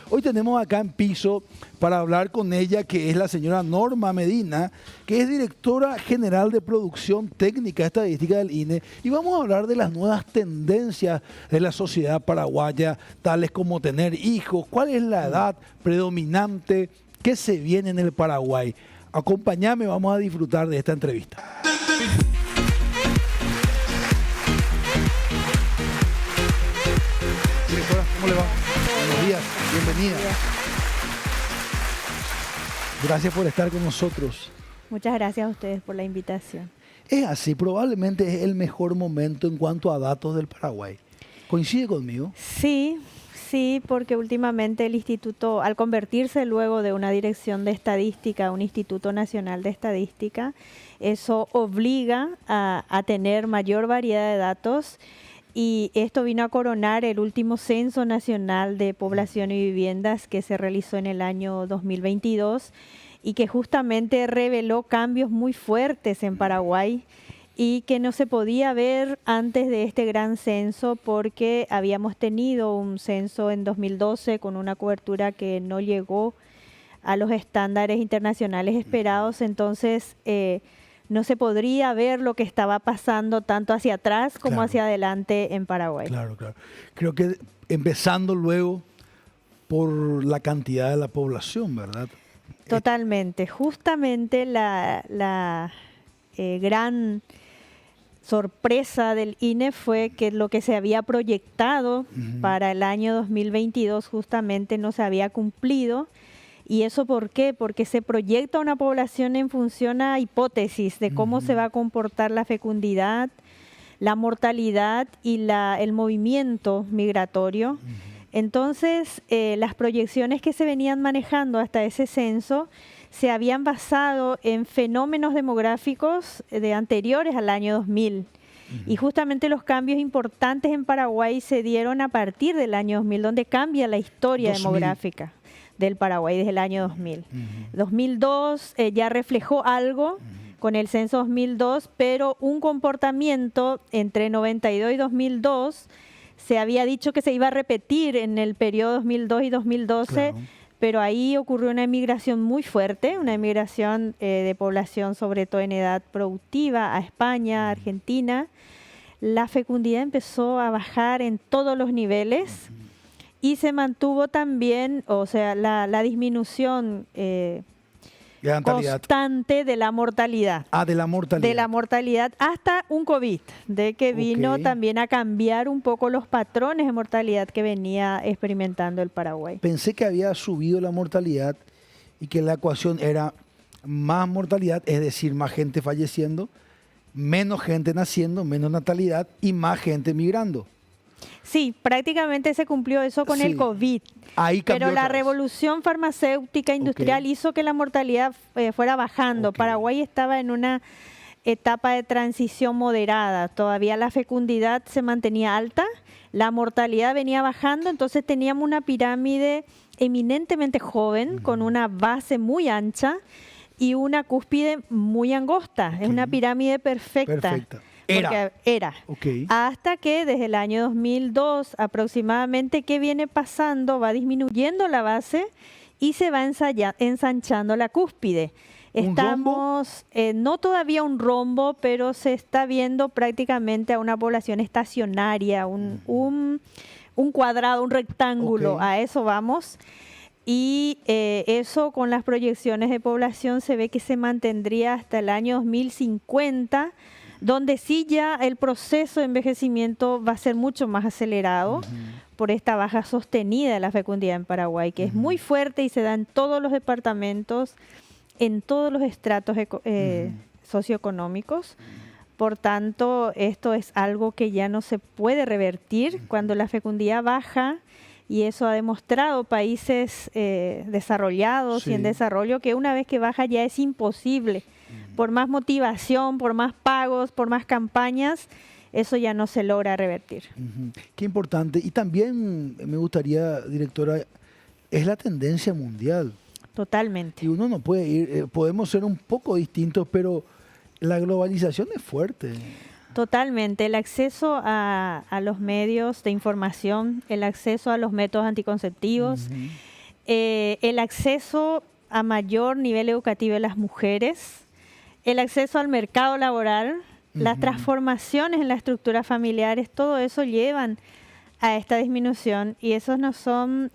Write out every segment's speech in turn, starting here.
Hoy tenemos acá en piso para hablar con ella, que es la señora Norma Medina, que es directora general de producción técnica estadística del INE, y vamos a hablar de las nuevas tendencias de la sociedad paraguaya, tales como tener hijos, cuál es la edad predominante que se viene en el Paraguay. Acompáñame, vamos a disfrutar de esta entrevista. Directora, ¿cómo le va? Buenos días, bienvenida. Gracias por estar con nosotros. Muchas gracias a ustedes por la invitación. Es así, probablemente es el mejor momento en cuanto a datos del Paraguay. ¿Coincide conmigo? Sí, porque últimamente el instituto, al convertirse luego de una dirección de estadística a un Instituto Nacional de Estadística, eso obliga a tener mayor variedad de datos, y esto vino a coronar el último Censo Nacional de Población y Viviendas que se realizó en el año 2022 y que justamente reveló cambios muy fuertes en Paraguay y que no se podía ver antes de este gran censo, porque habíamos tenido un censo en 2012 con una cobertura que no llegó a los estándares internacionales esperados. Entonces no se podría ver lo que estaba pasando tanto hacia atrás como hacia adelante en Paraguay. Claro. Creo que empezando luego por la cantidad de la población, ¿verdad? Totalmente. Justamente la gran sorpresa del INE fue que lo que se había proyectado para el año 2022 justamente no se había cumplido. ¿Y eso por qué? Porque se proyecta una población en función a hipótesis de cómo se va a comportar la fecundidad, la mortalidad y el movimiento migratorio. Entonces, las proyecciones que se venían manejando hasta ese censo se habían basado en fenómenos demográficos de anteriores al año 2000. Y justamente los cambios importantes en Paraguay se dieron a partir del año 2000, donde cambia la historia demográfica del Paraguay desde el año 2000. 2002 ya reflejó algo con el censo 2002, pero un comportamiento entre 92 y 2002 se había dicho que se iba a repetir en el periodo 2002 y 2012, pero ahí ocurrió una emigración muy fuerte, una emigración de población sobre todo en edad productiva a España, Argentina. La fecundidad empezó a bajar en todos los niveles y se mantuvo también, o sea, la disminución constante de la mortalidad. De la mortalidad. De la mortalidad hasta un COVID, de que vino también a cambiar un poco los patrones de mortalidad que venía experimentando el Paraguay. Pensé que había subido la mortalidad y que la ecuación era más mortalidad, es decir, más gente falleciendo, menos gente naciendo, menos natalidad y más gente migrando. Sí, prácticamente se cumplió eso con el COVID. Ahí cambió, pero la revolución farmacéutica industrial hizo que la mortalidad fuera bajando. Paraguay estaba en una etapa de transición moderada. Todavía la fecundidad se mantenía alta, la mortalidad venía bajando, entonces teníamos una pirámide eminentemente joven, con una base muy ancha y una cúspide muy angosta. Es una pirámide perfecta. Era. Hasta que desde el año 2002 aproximadamente, ¿qué viene pasando? Va disminuyendo la base y se va ensanchando la cúspide. Estamos, no todavía un rombo, pero se está viendo prácticamente a una población estacionaria, un cuadrado, un rectángulo, a eso vamos. Y eso con las proyecciones de población se ve que se mantendría hasta el año 2050, donde sí ya el proceso de envejecimiento va a ser mucho más acelerado por esta baja sostenida de la fecundidad en Paraguay, que es muy fuerte y se da en todos los departamentos, en todos los estratos socioeconómicos. Por tanto, esto es algo que ya no se puede revertir cuando la fecundidad baja, y eso ha demostrado países desarrollados y en desarrollo, que una vez que baja ya es imposible. Por más motivación, por más pagos, por más campañas, eso ya no se logra revertir. Qué importante. Y también me gustaría, directora, es la tendencia mundial. Totalmente. Y uno no puede ir, podemos ser un poco distintos, pero la globalización es fuerte. Totalmente. El acceso a los medios de información, el acceso a los métodos anticonceptivos, el acceso a mayor nivel educativo de las mujeres, el acceso al mercado laboral, las transformaciones en las estructuras familiares, todo eso llevan a esta disminución, y esos no son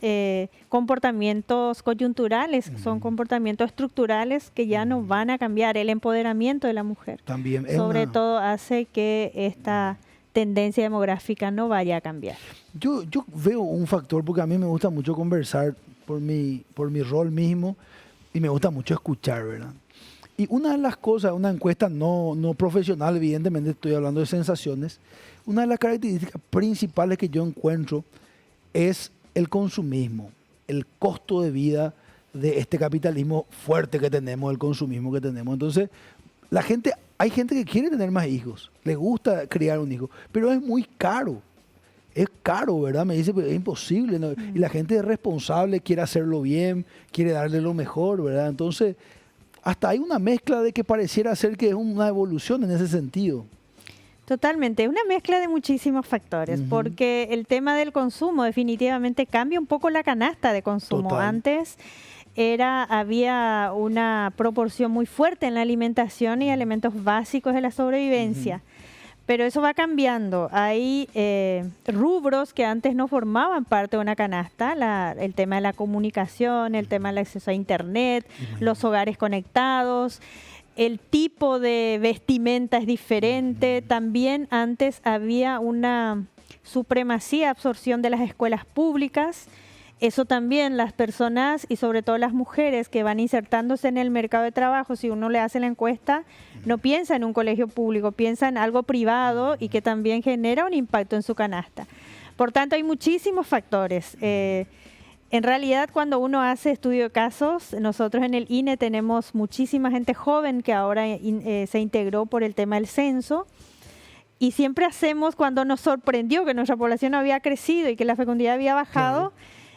comportamientos coyunturales, son comportamientos estructurales que ya no van a cambiar. El empoderamiento de la mujer También sobre todo hace que esta tendencia demográfica no vaya a cambiar. Yo veo un factor, porque a mí me gusta mucho conversar por mi rol mismo, y me gusta mucho escuchar, ¿verdad? Y una de las cosas, una encuesta no profesional, evidentemente estoy hablando de sensaciones, una de las características principales que yo encuentro es el consumismo, el costo de vida de este capitalismo fuerte que tenemos, el consumismo que tenemos. Entonces, hay gente que quiere tener más hijos, le gusta criar un hijo, pero es muy caro. Es caro, ¿verdad? Me dice, pues es imposible, ¿no? Y la gente es responsable, quiere hacerlo bien, quiere darle lo mejor, ¿verdad? Entonces, hasta hay una mezcla de que pareciera ser que es una evolución en ese sentido. Totalmente, una mezcla de muchísimos factores, porque el tema del consumo definitivamente cambia un poco la canasta de consumo. Total. Antes había una proporción muy fuerte en la alimentación y elementos básicos de la sobrevivencia. Pero eso va cambiando. Hay rubros que antes no formaban parte de una canasta, el tema de la comunicación, el tema del acceso a internet, los hogares conectados, el tipo de vestimenta es diferente. También antes había una supremacía, absorción de las escuelas públicas. Eso también las personas y sobre todo las mujeres que van insertándose en el mercado de trabajo, si uno le hace la encuesta, no piensa en un colegio público, piensa en algo privado y que también genera un impacto en su canasta. Por tanto, hay muchísimos factores. En realidad, cuando uno hace estudio de casos, nosotros en el INE tenemos muchísima gente joven que ahora se integró por el tema del censo. Y siempre hacemos, cuando nos sorprendió que nuestra población había crecido y que la fecundidad había bajado,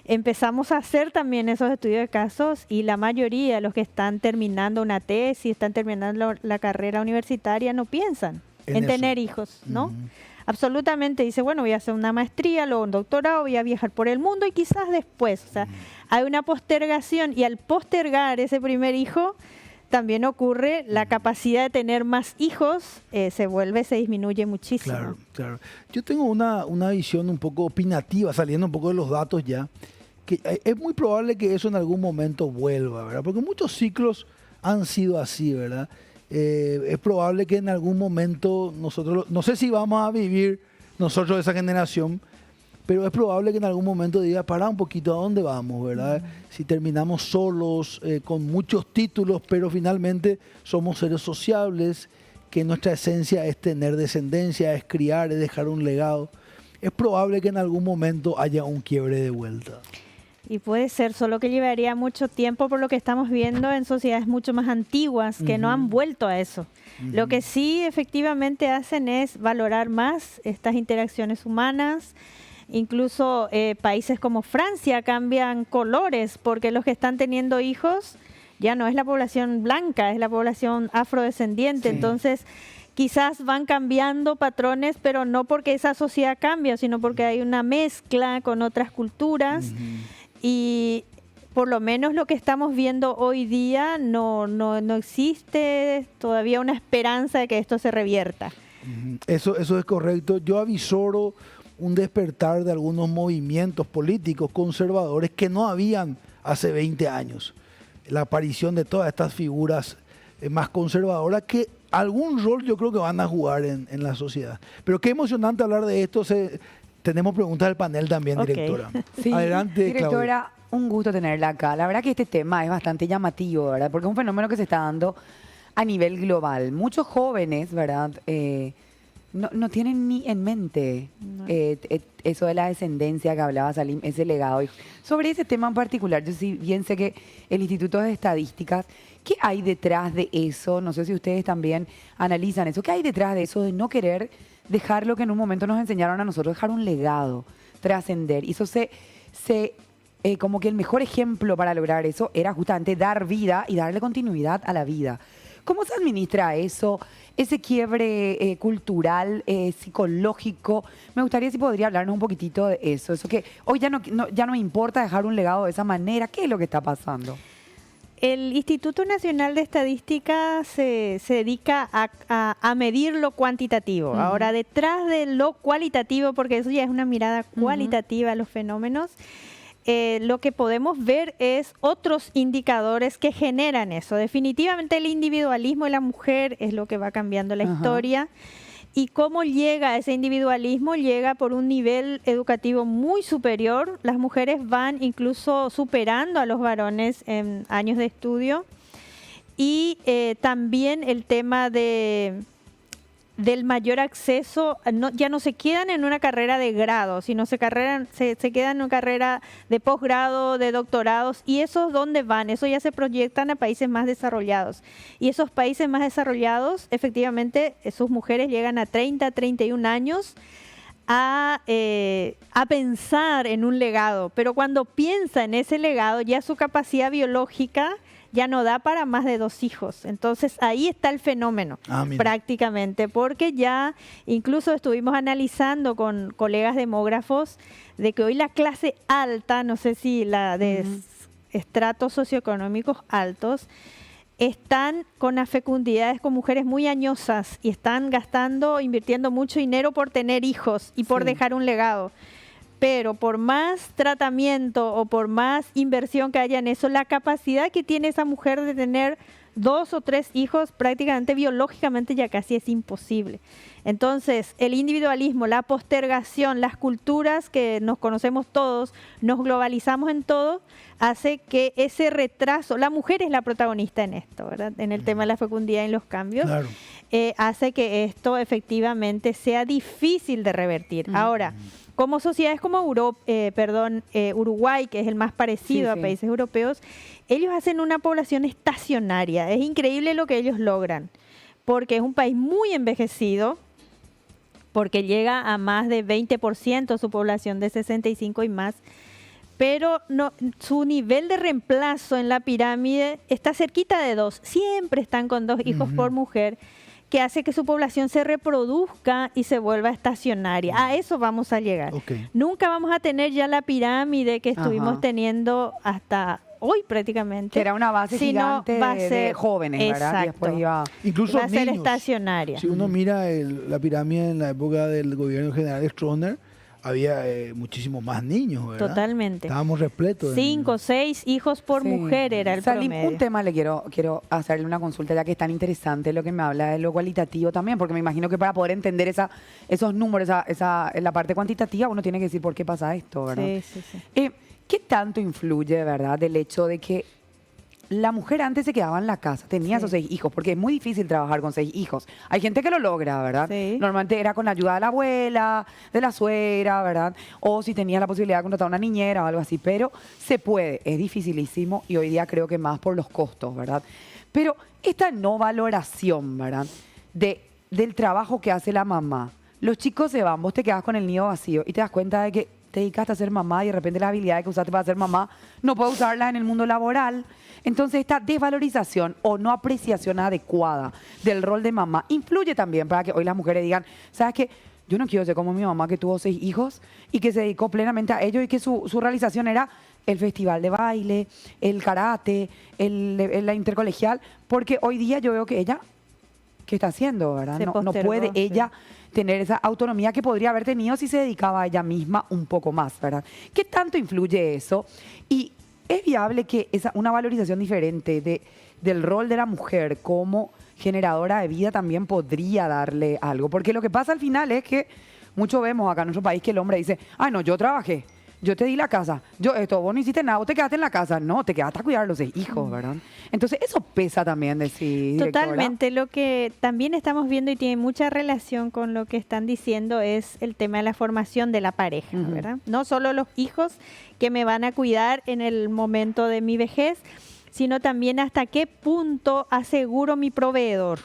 empezamos a hacer también esos estudios de casos, y la mayoría de los que están terminando una tesis, están terminando la carrera universitaria, no piensan en tener hijos, ¿no? Absolutamente, dice, bueno, voy a hacer una maestría, luego un doctorado, voy a viajar por el mundo y quizás después. O sea, hay una postergación, y al postergar ese primer hijo, también ocurre la capacidad de tener más hijos, se disminuye muchísimo. Claro, claro. Yo tengo una visión un poco opinativa, saliendo un poco de los datos ya, que es muy probable que eso en algún momento vuelva, ¿verdad? Porque muchos ciclos han sido así, ¿verdad? Es probable que en algún momento nosotros, no sé si vamos a vivir nosotros esa generación, pero es probable que en algún momento diga, pará un poquito, ¿a dónde vamos, verdad? Si terminamos solos, con muchos títulos, pero finalmente somos seres sociables, que nuestra esencia es tener descendencia, es criar, es dejar un legado. Es probable que en algún momento haya un quiebre de vuelta. Y puede ser, solo que llevaría mucho tiempo, por lo que estamos viendo en sociedades mucho más antiguas que no han vuelto a eso. Lo que sí efectivamente hacen es valorar más estas interacciones humanas. Incluso países como Francia cambian colores, porque los que están teniendo hijos ya no es la población blanca, es la población afrodescendiente. Sí. Entonces, quizás van cambiando patrones, pero no porque esa sociedad cambia, sino porque hay una mezcla con otras culturas. Y por lo menos lo que estamos viendo hoy día no existe todavía una esperanza de que esto se revierta. Eso es correcto. Yo avisoro un despertar de algunos movimientos políticos conservadores que no habían hace 20 años. La aparición de todas estas figuras más conservadoras que algún rol yo creo que van a jugar en la sociedad. Pero qué emocionante hablar de esto. Tenemos preguntas del panel también, directora. Sí, adelante, directora, Claudia. un gusto tenerla acá. La verdad que este tema es bastante llamativo, ¿verdad? Porque es un fenómeno que se está dando a nivel global. Muchos jóvenes, ¿verdad? No tienen ni en mente eso de la descendencia que hablaba Salim, ese legado. Y sobre ese tema en particular, yo sí bien sé que el Instituto de Estadísticas, ¿qué hay detrás de eso? No sé si ustedes también analizan eso. ¿Qué hay detrás de eso de no querer dejar lo que en un momento nos enseñaron a nosotros, dejar un legado, trascender? Y eso como que el mejor ejemplo para lograr eso era justamente dar vida y darle continuidad a la vida. ¿Cómo se administra eso? Ese quiebre cultural, psicológico. Me gustaría si podría hablarnos un poquitito de eso. Eso que hoy ya no me importa dejar un legado de esa manera. ¿Qué es lo que está pasando? El Instituto Nacional de Estadística se dedica a medir lo cuantitativo. Ahora, detrás de lo cualitativo, porque eso ya es una mirada cualitativa a los fenómenos, lo que podemos ver es otros indicadores que generan eso. Definitivamente el individualismo de la mujer es lo que va cambiando la historia. Y cómo llega ese individualismo, llega por un nivel educativo muy superior. Las mujeres van incluso superando a los varones en años de estudio. Y también el tema del mayor acceso, ya no se quedan en una carrera de grado, sino se quedan en una carrera de posgrado, de doctorados, y esos dónde van, eso ya se proyectan a países más desarrollados. Y esos países más desarrollados, efectivamente, sus mujeres llegan a 30, 31 años a pensar en un legado, pero cuando piensa en ese legado, ya su capacidad biológica ya no da para más de 2 hijos. Entonces ahí está el fenómeno prácticamente, porque ya incluso estuvimos analizando con colegas demógrafos de que hoy la clase alta, no sé si la de estratos socioeconómicos altos, están con las fecundidades con mujeres muy añosas y están invirtiendo mucho dinero por tener hijos y por dejar un legado. Pero por más tratamiento o por más inversión que haya en eso, la capacidad que tiene esa mujer de tener 2 o 3 hijos prácticamente biológicamente ya casi es imposible. Entonces, el individualismo, la postergación, las culturas que nos conocemos todos, nos globalizamos en todo, hace que ese retraso, la mujer es la protagonista en esto, ¿verdad? En el tema de la fecundidad y en los cambios, hace que esto efectivamente sea difícil de revertir. Ahora, como sociedades como Uruguay, que es el más parecido a países europeos, ellos hacen una población estacionaria. Es increíble lo que ellos logran, porque es un país muy envejecido, porque llega a más de 20% su población de 65 y más, pero su nivel de reemplazo en la pirámide está cerquita de 2. Siempre están con 2 hijos por mujer, que hace que su población se reproduzca y se vuelva estacionaria. A eso vamos a llegar. Nunca vamos a tener ya la pirámide que estuvimos teniendo hasta hoy prácticamente. Que era una base gigante de jóvenes, ¿verdad? Y después incluso va a ser estacionaria. Si uno mira la pirámide en la época del gobierno general Stroessner, había muchísimos más niños, ¿verdad? Totalmente. Estábamos repletos. 5 o 6 hijos por mujer era el promedio. Un tema quiero hacerle una consulta, ya que es tan interesante lo que me habla de lo cualitativo también, porque me imagino que para poder entender esos números, la parte cuantitativa, uno tiene que decir por qué pasa esto, ¿verdad? Sí. ¿Qué tanto influye, verdad, del hecho de que la mujer antes se quedaba en la casa, tenía esos 6 hijos, porque es muy difícil trabajar con 6 hijos. Hay gente que lo logra, ¿verdad? Normalmente era con la ayuda de la abuela, de la suegra, ¿verdad? O si tenías la posibilidad de contratar una niñera o algo así, pero se puede, es dificilísimo y hoy día creo que más por los costos, ¿verdad? Pero esta no valoración, ¿verdad? Del trabajo que hace la mamá. Los chicos se van, vos te quedas con el nido vacío y te das cuenta de que te dedicaste a ser mamá y de repente las habilidades que usaste para ser mamá no puedes usarlas en el mundo laboral. Entonces esta desvalorización o no apreciación adecuada del rol de mamá influye también para que hoy las mujeres digan, ¿sabes qué? Yo no quiero ser como mi mamá que tuvo 6 hijos y que se dedicó plenamente a ello y que su realización era el festival de baile, el karate, la intercolegial, porque hoy día yo veo que ella, ¿qué está haciendo, verdad? No puede ella tener esa autonomía que podría haber tenido si se dedicaba a ella misma un poco más, ¿verdad? ¿Qué tanto influye eso? Y ¿es viable que una valorización diferente del rol de la mujer como generadora de vida también podría darle algo? Porque lo que pasa al final es que mucho vemos acá en nuestro país que el hombre dice, no, yo trabajé, yo te di la casa, vos no hiciste nada, vos te quedaste en la casa. No, te quedaste a cuidar a los 6 hijos, ¿verdad? Entonces eso pesa también de sí, directora. Totalmente. Lo que también estamos viendo y tiene mucha relación con lo que están diciendo es el tema de la formación de la pareja, ¿verdad? No solo los hijos que me van a cuidar en el momento de mi vejez, sino también hasta qué punto aseguro mi proveedor.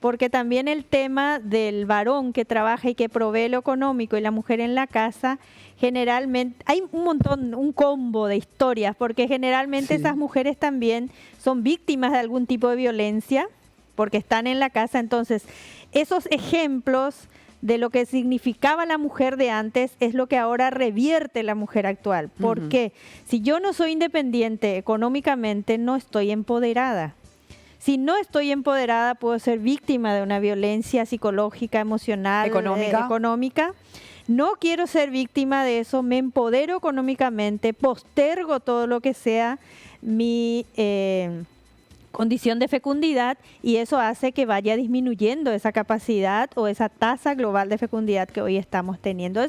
Porque también el tema del varón que trabaja y que provee lo económico y la mujer en la casa, generalmente hay un combo de historias, porque generalmente esas mujeres también son víctimas de algún tipo de violencia porque están en la casa. Entonces, esos ejemplos de lo que significaba la mujer de antes es lo que ahora revierte la mujer actual. Porque si yo no soy independiente económicamente, no estoy empoderada. Si no estoy empoderada, puedo ser víctima de una violencia psicológica, emocional, económica. No quiero ser víctima de eso, me empodero económicamente, postergo todo lo que sea mi condición de fecundidad, y eso hace que vaya disminuyendo esa capacidad o esa tasa global de fecundidad que hoy estamos teniendo.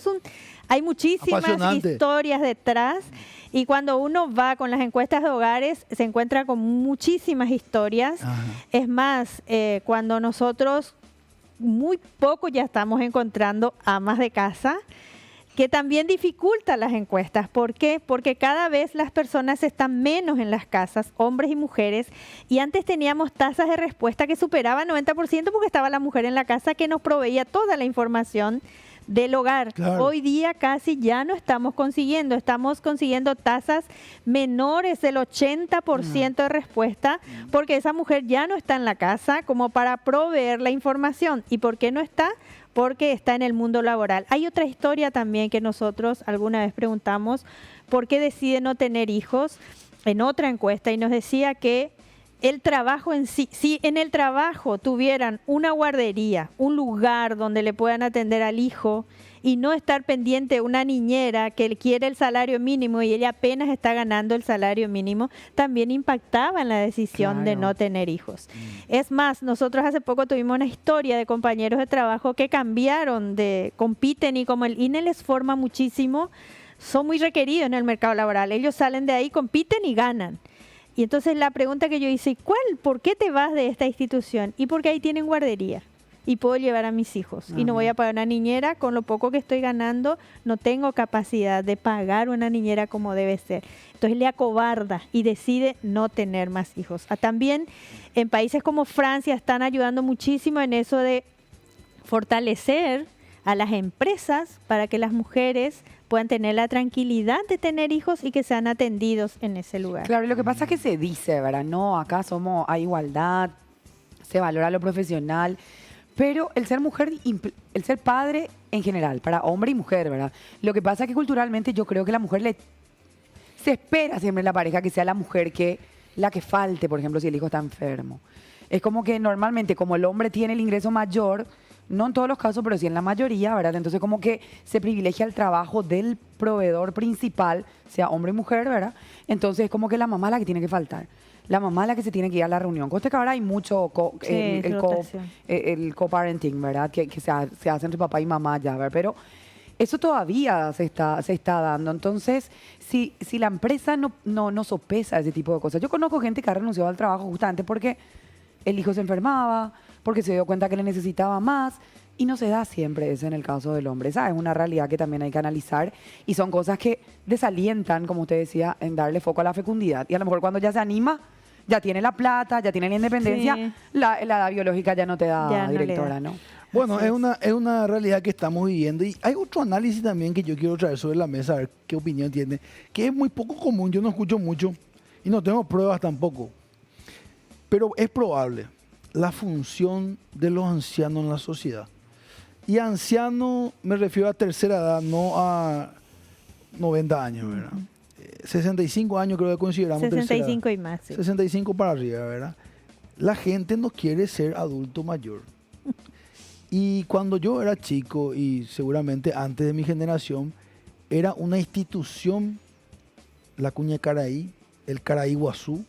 Hay muchísimas historias detrás, y cuando uno va con las encuestas de hogares se encuentra con muchísimas historias. Ajá. Es más, cuando nosotros muy poco ya estamos encontrando amas de casa, que también dificulta las encuestas. ¿Por qué? Porque cada vez las personas están menos en las casas, hombres y mujeres, y antes teníamos tasas de respuesta que superaban 90% porque estaba la mujer en la casa que nos proveía toda la información del hogar. Claro. Hoy día casi ya no estamos consiguiendo tasas menores del 80% de respuesta, porque esa mujer ya no está en la casa como para proveer la información. ¿Y por qué no está? Porque está en el mundo laboral. Hay otra historia también que nosotros alguna vez preguntamos, ¿por qué decide no tener hijos? En otra encuesta, y nos decía que el trabajo en sí, si en el trabajo tuvieran una guardería, un lugar donde le puedan atender al hijo y no estar pendiente de una niñera que quiere el salario mínimo y ella apenas está ganando el salario mínimo, también impactaba en la decisión de no tener hijos. Es más, nosotros hace poco tuvimos una historia de compañeros de trabajo que cambiaron compiten, y como el INE les forma muchísimo, son muy requeridos en el mercado laboral. Ellos salen de ahí, compiten y ganan. Y entonces la pregunta que yo hice, ¿por qué te vas de esta institución? Y porque ahí tienen guardería y puedo llevar a mis hijos. Y no voy a pagar una niñera, con lo poco que estoy ganando, no tengo capacidad de pagar una niñera como debe ser. Entonces le acobarda y decide no tener más hijos. También en países como Francia están ayudando muchísimo en eso de fortalecer a las empresas para que las mujeres puedan tener la tranquilidad de tener hijos y que sean atendidos en ese lugar. Claro, y lo que pasa es que se dice, ¿verdad? No, acá hay igualdad, se valora lo profesional, pero el ser mujer, el ser padre en general, para hombre y mujer, ¿verdad? Lo que pasa es que culturalmente yo creo que la mujer se espera siempre en la pareja que sea la mujer la que falte, por ejemplo, si el hijo está enfermo. Es como que normalmente, como el hombre tiene el ingreso mayor, no en todos los casos, pero sí en la mayoría, ¿verdad? Entonces como que se privilegia el trabajo del proveedor principal, sea hombre y mujer, ¿verdad? Entonces es como que la mamá es la que tiene que faltar. La mamá es la que se tiene que ir a la reunión. Conste que ahora hay mucho el co-parenting, ¿verdad? Que se hace entre papá y mamá ya, ¿verdad? Pero eso todavía se está dando. Entonces, si la empresa no sopesa ese tipo de cosas. Yo conozco gente que ha renunciado al trabajo justamente porque el hijo se enfermaba, porque se dio cuenta que le necesitaba más, y no se da siempre eso en el caso del hombre. Esa es una realidad que también hay que analizar, y son cosas que desalientan, como usted decía, en darle foco a la fecundidad. Y a lo mejor cuando ya se anima, ya tiene la plata, ya tiene la independencia, sí, la edad biológica ya no te da, directora, ¿no? Bueno, es una realidad que estamos viviendo, y hay otro análisis también que yo quiero traer sobre la mesa, a ver qué opinión tiene, que es muy poco común, yo no escucho mucho y no tengo pruebas tampoco, pero es probable la función de los ancianos en la sociedad. Y anciano me refiero a tercera edad, no a 90 años, ¿verdad? 65 años creo que consideramos 65 tercera edad. Y más, sí. 65 para arriba, ¿verdad? La gente no quiere ser adulto mayor. Y cuando yo era chico, y seguramente antes de mi generación, era una institución, la Cuña Caraí, el Caraí Guazú.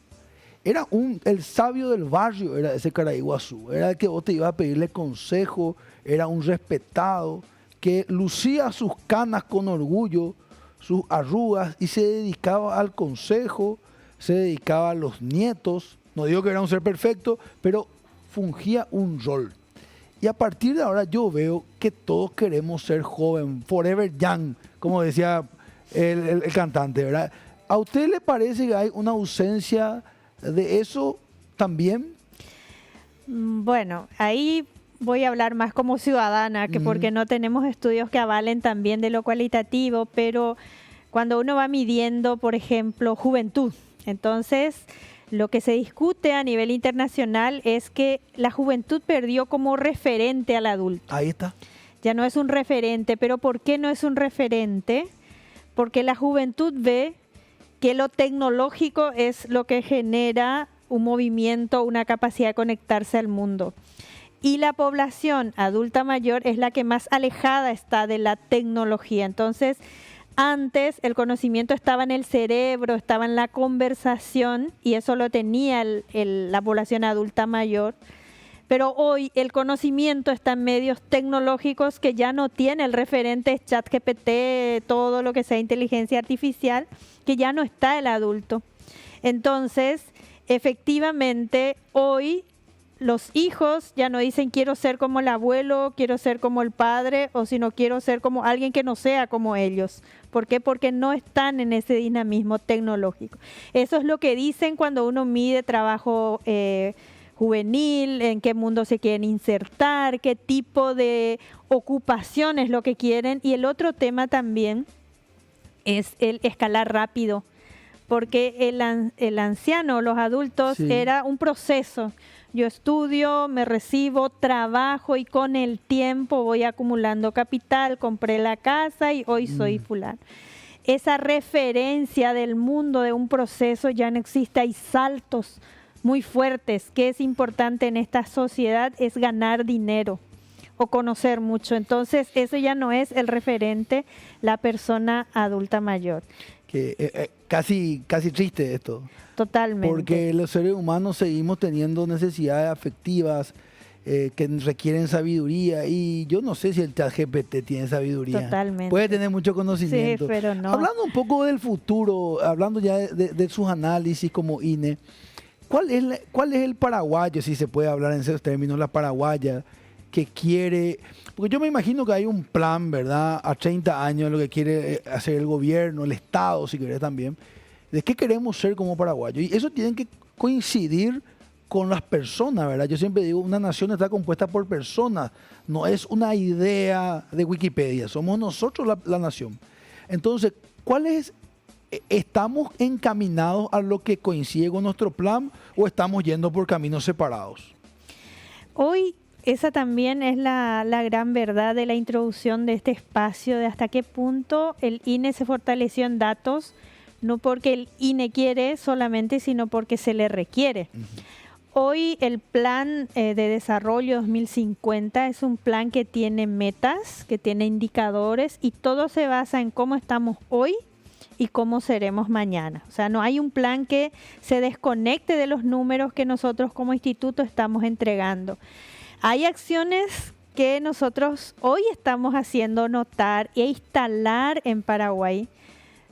Era el sabio del barrio, era ese Caraí Guazú. Era el que vos te ibas a pedirle consejo, era un respetado, que lucía sus canas con orgullo, sus arrugas, y se dedicaba al consejo, se dedicaba a los nietos. No digo que era un ser perfecto, pero fungía un rol. Y a partir de ahora yo veo que todos queremos ser joven, forever young, como decía el cantante, ¿verdad? ¿A usted le parece que hay una ausencia de eso también? Bueno, ahí voy a hablar más como ciudadana, que porque no tenemos estudios que avalen también de lo cualitativo, pero cuando uno va midiendo, por ejemplo, juventud. Entonces, lo que se discute a nivel internacional es que la juventud perdió como referente al adulto. Ahí está. Ya no es un referente, pero ¿por qué no es un referente? Porque la juventud ve que lo tecnológico es lo que genera un movimiento, una capacidad de conectarse al mundo. Y la población adulta mayor es la que más alejada está de la tecnología. Entonces, antes el conocimiento estaba en el cerebro, estaba en la conversación, y eso lo tenía la población adulta mayor. Pero hoy el conocimiento está en medios tecnológicos que ya no tiene el referente ChatGPT, todo lo que sea inteligencia artificial, que ya no está el adulto. Entonces, efectivamente, hoy los hijos ya no dicen quiero ser como el abuelo, quiero ser como el padre, o sino quiero ser como alguien que no sea como ellos. ¿Por qué? Porque no están en ese dinamismo tecnológico. Eso es lo que dicen cuando uno mide trabajo juvenil, en qué mundo se quieren insertar, qué tipo de ocupación es lo que quieren. Y el otro tema también es el escalar rápido, porque el anciano, los adultos, Sí. era un proceso. Yo estudio, me recibo, trabajo y con el tiempo voy acumulando capital, compré la casa y hoy soy fulano. Esa referencia del mundo de un proceso ya no existe, hay saltos muy fuertes. Que es importante en esta sociedad es ganar dinero o conocer mucho. Entonces eso ya no es el referente, la persona adulta mayor. Que casi triste esto. Totalmente. Porque los seres humanos seguimos teniendo necesidades afectivas que requieren sabiduría, y yo no sé si el ChatGPT tiene sabiduría. Totalmente. Puede tener mucho conocimiento. Sí, pero no. Hablando un poco del futuro, hablando ya de sus análisis como INE, ¿cuál es el paraguayo, si se puede hablar en esos términos, la paraguaya que quiere? Porque yo me imagino que hay un plan, ¿verdad? A 30 años, lo que quiere hacer el gobierno, el Estado, si querés también, de qué queremos ser como paraguayos. Y eso tiene que coincidir con las personas, ¿verdad? Yo siempre digo, una nación está compuesta por personas, no es una idea de Wikipedia, somos nosotros la nación. Entonces, ¿estamos encaminados a lo que coincide con nuestro plan o estamos yendo por caminos separados? Hoy esa también es la gran verdad de la introducción de este espacio, de hasta qué punto el INE se fortaleció en datos, no porque el INE quiere solamente, sino porque se le requiere. Hoy el plan de desarrollo 2050 es un plan que tiene metas, que tiene indicadores, y todo se basa en cómo estamos hoy y cómo seremos mañana. O sea, no hay un plan que se desconecte de los números que nosotros como instituto estamos entregando. Hay acciones que nosotros hoy estamos haciendo notar e instalar en Paraguay,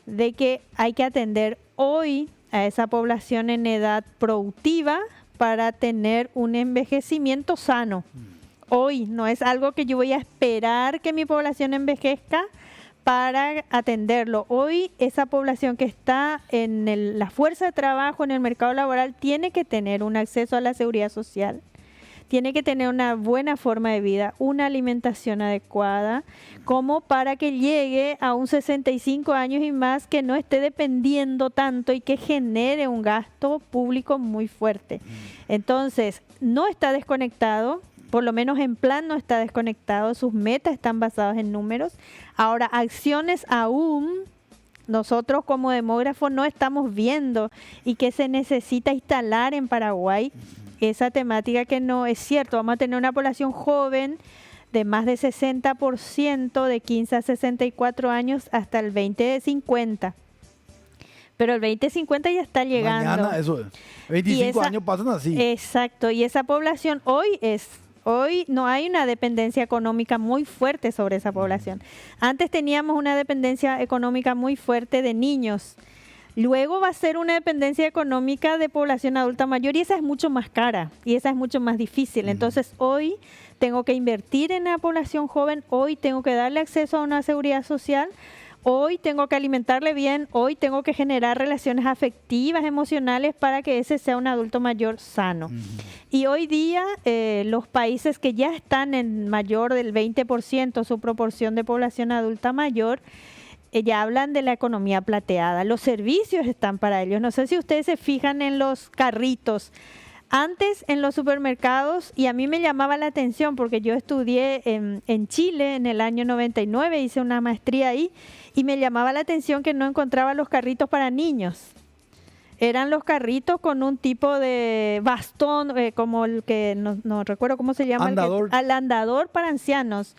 de que hay que atender hoy a esa población en edad productiva para tener un envejecimiento sano. Hoy no es algo que yo voy a esperar que mi población envejezca para atenderlo. Hoy esa población que está en la fuerza de trabajo, en el mercado laboral, tiene que tener un acceso a la seguridad social, tiene que tener una buena forma de vida, una alimentación adecuada, como para que llegue a un 65 años y más, que no esté dependiendo tanto y que genere un gasto público muy fuerte. Entonces, no está desconectado, por lo menos en plan no está desconectado, sus metas están basadas en números. Ahora, acciones aún nosotros como demógrafos no estamos viendo y que se necesita instalar en Paraguay. Esa temática que no es cierto, vamos a tener una población joven de más de 60%, de 15 a 64 años hasta el 2050. Pero el 2050 ya está llegando. Mañana, eso es. 25 años pasan así. Exacto, y esa población hoy no hay una dependencia económica muy fuerte sobre esa población. Antes teníamos una dependencia económica muy fuerte de niños. Luego va a ser una dependencia económica de población adulta mayor, y esa es mucho más cara y esa es mucho más difícil. Entonces hoy tengo que invertir en la población joven, hoy tengo que darle acceso a una seguridad social, hoy tengo que alimentarle bien, hoy tengo que generar relaciones afectivas, emocionales, para que ese sea un adulto mayor sano. Y hoy día los países que ya están en mayor del 20% su proporción de población adulta mayor, ya hablan de la economía plateada. Los servicios están para ellos. No sé si ustedes se fijan en los carritos. Antes en los supermercados, y a mí me llamaba la atención porque yo estudié en Chile en el año 99, hice una maestría ahí, y me llamaba la atención que no encontraba los carritos para niños. Eran los carritos con un tipo de bastón, como el que, no recuerdo cómo se llama. Andador. Al andador para ancianos.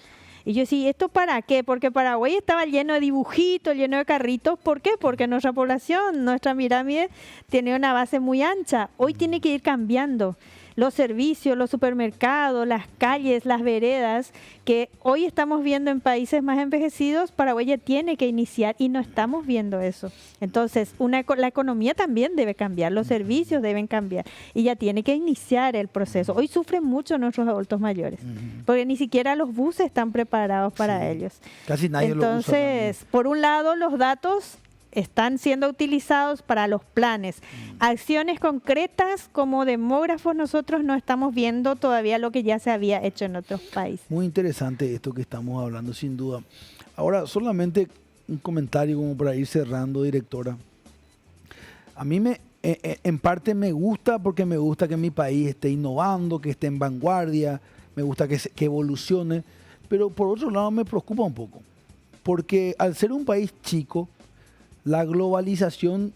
Y yo decía, ¿esto para qué? Porque Paraguay estaba lleno de dibujitos, lleno de carritos. ¿Por qué? Porque nuestra población, nuestra pirámide, tiene una base muy ancha. Hoy tiene que ir cambiando. Los servicios, los supermercados, las calles, las veredas, que hoy estamos viendo en países más envejecidos, Paraguay ya tiene que iniciar y no estamos viendo eso. Entonces, la economía también debe cambiar, los servicios deben cambiar y ya tiene que iniciar el proceso. Hoy sufren mucho nuestros adultos mayores, porque ni siquiera los buses están preparados para ellos. Casi nadie lo usa. Entonces, por un lado, los datos están siendo utilizados para los planes. Acciones concretas como demógrafos nosotros no estamos viendo todavía lo que ya se había hecho en otros países. Muy interesante esto que estamos hablando, sin duda. Ahora, solamente un comentario como para ir cerrando, directora. A mí en parte me gusta porque me gusta que mi país esté innovando, que esté en vanguardia, me gusta que evolucione, pero por otro lado me preocupa un poco, porque al ser un país chico, la globalización,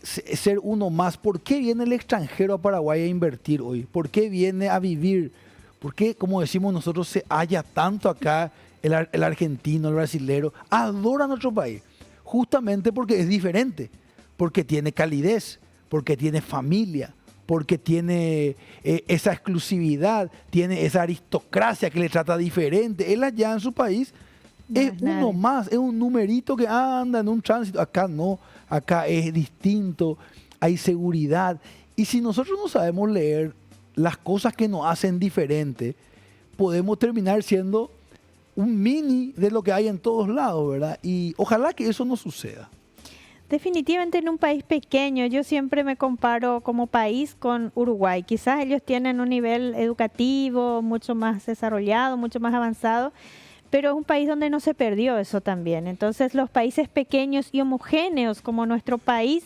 ser uno más. ¿Por qué viene el extranjero a Paraguay a invertir hoy? ¿Por qué viene a vivir? ¿Por qué, como decimos nosotros, se halla tanto acá el argentino, el brasilero? Adora nuestro país, justamente porque es diferente, porque tiene calidez, porque tiene familia, porque tiene esa exclusividad, tiene esa aristocracia que le trata diferente. Él allá en su país es uno más, es un numerito que anda en un tránsito. Acá no, acá es distinto, hay seguridad. Y si nosotros no sabemos leer las cosas que nos hacen diferente, podemos terminar siendo un mini de lo que hay en todos lados, ¿verdad? Y ojalá que eso no suceda. Definitivamente en un país pequeño, yo siempre me comparo como país con Uruguay. Quizás ellos tienen un nivel educativo mucho más desarrollado, mucho más avanzado, pero es un país donde no se perdió eso también. Entonces los países pequeños y homogéneos como nuestro país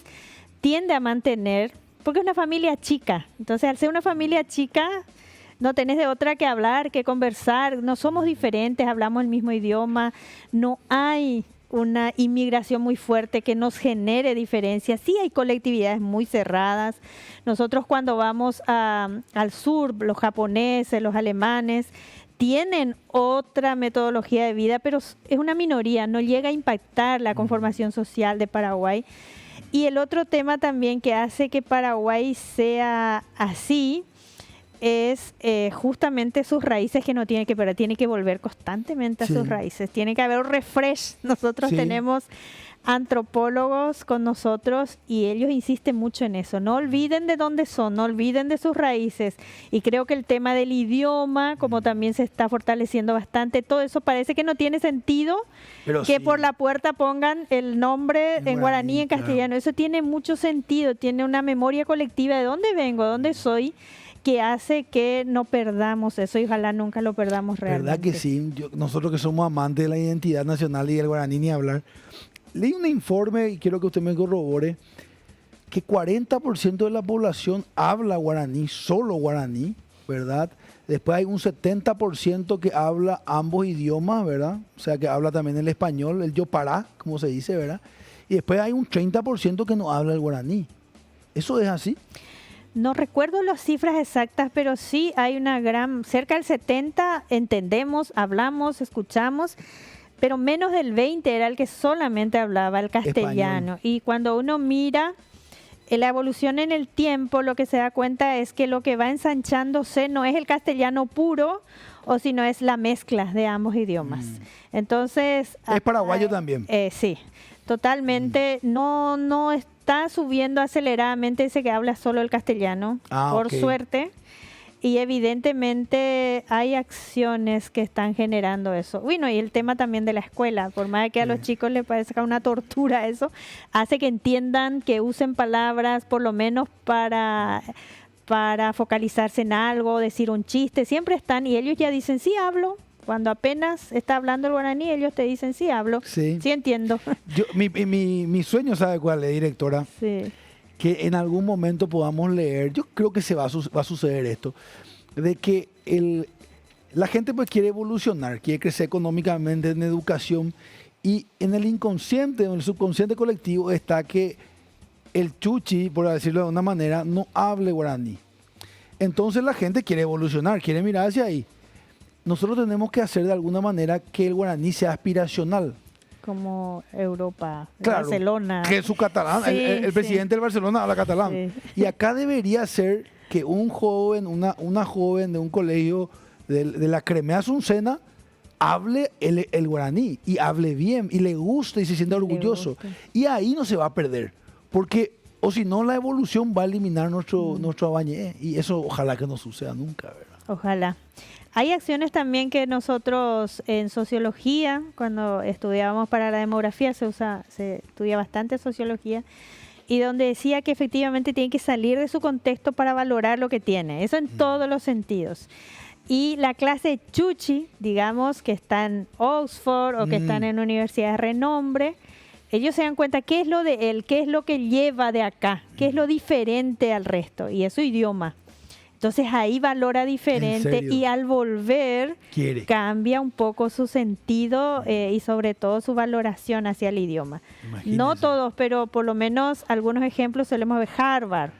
tiende a mantener, porque es una familia chica. Entonces al ser una familia chica no tenés de otra que hablar, que conversar, no somos diferentes, hablamos el mismo idioma, no hay una inmigración muy fuerte que nos genere diferencias. Sí hay colectividades muy cerradas. Nosotros cuando vamos al sur, los japoneses, los alemanes, tienen otra metodología de vida, pero es una minoría, no llega a impactar la conformación social de Paraguay. Y el otro tema también que hace que Paraguay sea así es justamente sus raíces, que no tiene que perder, tiene que volver constantemente a sus raíces, tiene que haber un refresh. Nosotros tenemos antropólogos con nosotros y ellos insisten mucho en eso, no olviden de dónde son, no olviden de sus raíces, y creo que el tema del idioma, como también se está fortaleciendo bastante, todo eso parece que no tiene sentido, pero que por la puerta pongan el nombre en guaraní, en castellano, eso tiene mucho sentido, tiene una memoria colectiva de dónde vengo, dónde soy, que hace que no perdamos eso y ojalá nunca lo perdamos realmente. ¿Verdad que sí? Nosotros que somos amantes de la identidad nacional y del guaraní ni hablar. Leí un informe y quiero que usted me corrobore que 40% de la población habla guaraní, solo guaraní, ¿verdad? Después hay un 70% que habla ambos idiomas, ¿verdad? O sea, que habla también el español, el yopará, como se dice, ¿verdad? Y después hay un 30% que no habla el guaraní. ¿Eso es así? No recuerdo las cifras exactas, pero sí hay una cerca del 70% entendemos, hablamos, escuchamos, pero menos del 20% era el que solamente hablaba el castellano. Español. Y cuando uno mira la evolución en el tiempo, lo que se da cuenta es que lo que va ensanchándose no es el castellano puro, o sino es la mezcla de ambos idiomas. Entonces... ¿Es paraguayo también? Sí, totalmente. No está subiendo aceleradamente ese que habla solo el castellano, por suerte. Y evidentemente hay acciones que están generando eso. Bueno, y el tema también de la escuela, por más que a los chicos les parezca una tortura eso, hace que entiendan, que usen palabras por lo menos para focalizarse en algo, decir un chiste, siempre están, y ellos ya dicen, sí hablo, Cuando apenas está hablando el guaraní, ellos te dicen, sí hablo, Sí. sí entiendo. Mi sueño, ¿sabe cuál es, directora? Sí. Que en algún momento podamos leer, yo creo que va a suceder esto, de que la gente pues quiere evolucionar, quiere crecer económicamente en educación, y en el inconsciente, en el subconsciente colectivo está que el chuchi, por decirlo de una manera, no hable guaraní. Entonces la gente quiere evolucionar, quiere mirar hacia ahí. Nosotros tenemos que hacer de alguna manera que el guaraní sea aspiracional. Como Europa, Claro, Barcelona. que es su catalán, Sí, el sí. presidente del Barcelona habla catalán. Sí. Y acá debería ser que un joven, una joven de un colegio de la Cremea Azucena hable el guaraní y hable bien y le guste y se sienta Le orgulloso. guste. Y ahí no se va a perder, porque o si no la evolución va a eliminar nuestro abañé, y eso ojalá que no suceda nunca, ¿verdad? Ojalá. Hay acciones también que nosotros en sociología, cuando estudiábamos para la demografía, se estudia bastante sociología, y donde decía que efectivamente tiene que salir de su contexto para valorar lo que tiene. Eso en todos los sentidos. Y la clase chuchi, digamos, que está en Oxford o que están en universidades de renombre, ellos se dan cuenta qué es lo de él, qué es lo que lleva de acá, qué es lo diferente al resto, y es su idioma. Entonces ahí valora diferente serio? y al volver Quiere. cambia un poco su sentido y sobre todo su valoración hacia el idioma. Imagínese. No todos, pero por lo menos algunos ejemplos solemos ver. Harvard.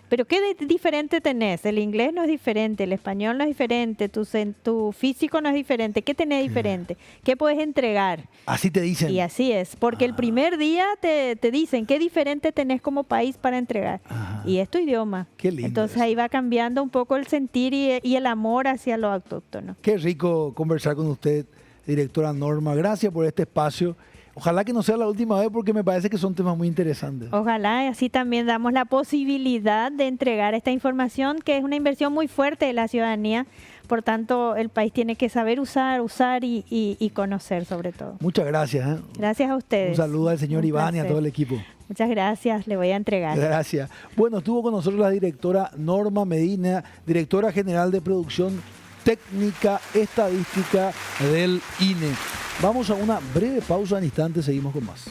Pero ¿qué diferente tenés? El inglés no es diferente, el español no es diferente, tu físico no es diferente. ¿Qué tenés diferente? ¿Qué puedes entregar? Así te dicen. Y así es, porque el primer día te dicen qué diferente tenés como país para entregar. Ajá. Y es tu idioma. Qué lindo Entonces eso. ahí va cambiando un poco el sentir y el amor hacia lo autóctono. Qué rico conversar con usted, directora Norma. Gracias por este espacio. Ojalá que no sea la última vez, porque me parece que son temas muy interesantes. Ojalá y así también damos la posibilidad de entregar esta información, que es una inversión muy fuerte de la ciudadanía. Por tanto, el país tiene que saber usar y conocer sobre todo. Muchas gracias. ¿Eh? Gracias a ustedes. Un saludo al señor Un Iván y a placer. todo el equipo. Muchas gracias, le voy a entregar. Gracias. Bueno, estuvo con nosotros la directora Norma Medina, directora general de Producción Técnica Estadística del INE. Vamos a una breve pausa, en instantes seguimos con más.